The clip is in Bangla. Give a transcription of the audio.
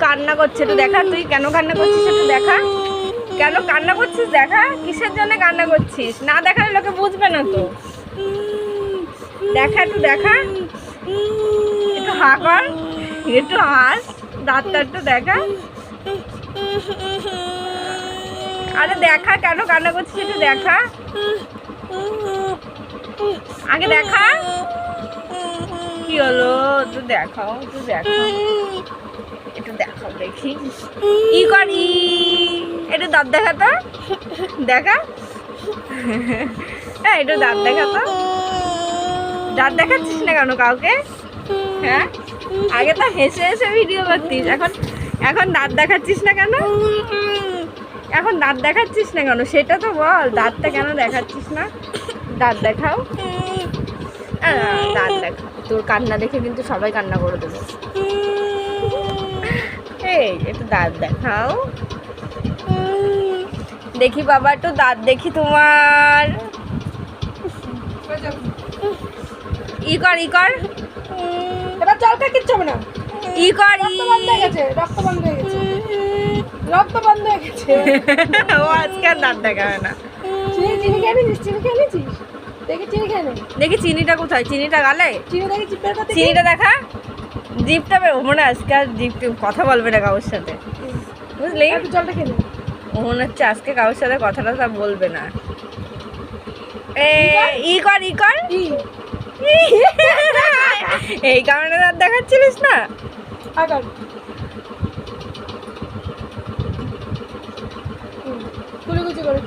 কান্না করছে, একটু দেখা। তুই কেন কান্না করছিস একটু দেখা। কেন কান্না করছিস দেখা। কিসের জন্য কান্না করছিস? না দেখালে লোকে বুঝবে না তো। দেখা, একটু দেখা, একটু হা কর, একটু হাস, দাঁতটা একটু দেখা। আরে দেখা, কেন কান্না করছিস একটু দেখা। আগে দেখা কি হলো। একটু দেখাও, একটু দেখাও, একটু দেখাও দেখি। ই করি একটু দাঁত দেখা তো, দেখা। হ্যাঁ, একটু দাঁত দেখা তো। দাঁত দেখাচ্ছিস না কেন কাউকে? হ্যাঁ, আগে তো হেসে হেসে ভিডিও করতিস, এখন এখন দাঁত দেখাচ্ছিস না কেন? এখন দাঁত দেখাচ্ছিস না কেন সেটা তো বল। দাঁতটা কেন দেখাচ্ছিস না? দাঁত দেখাও, দাঁত দেখাও। তোর কান্না দেখে কিন্তু সবাই কান্না করে দেবে। এই একটু দাঁত দেখাও দেখি বাবা, একটু দাঁত দেখি তোমার। ই কর, ই কর, এবার জলটা কিচ্ছু হবে না। ই কর, রক্ত বন্ধ হয়ে গেছে, রক্ত বন্ধ হয়ে গেছে, রক্ত বন্ধ হয়ে গেছে। ও আজকে আর দাঁত দেখাবে না। চিনি খেয়ে নিয়েছিস? চিনি খেয়ে নিয়েছিস? দেখি চিনি খেয়ে নে। দেখি চিনিটা কোথায়? চিনিটা গালে? চিনি দেখি জিপের কথা। চিনিটা দেখা। জিপটা মনে হয় আজকে আর জিপ কথা বলবে না কারোর সাথে, বুঝলি? একটু জলটা খেয়ে নে। মনে হচ্ছে আজকে কারোর সাথে কথাটা তা বলবে না। ই কর, ই কর। এই কারণে দাঁত দেখাচ্ছিলিস না? আগার কুলুকুচি করে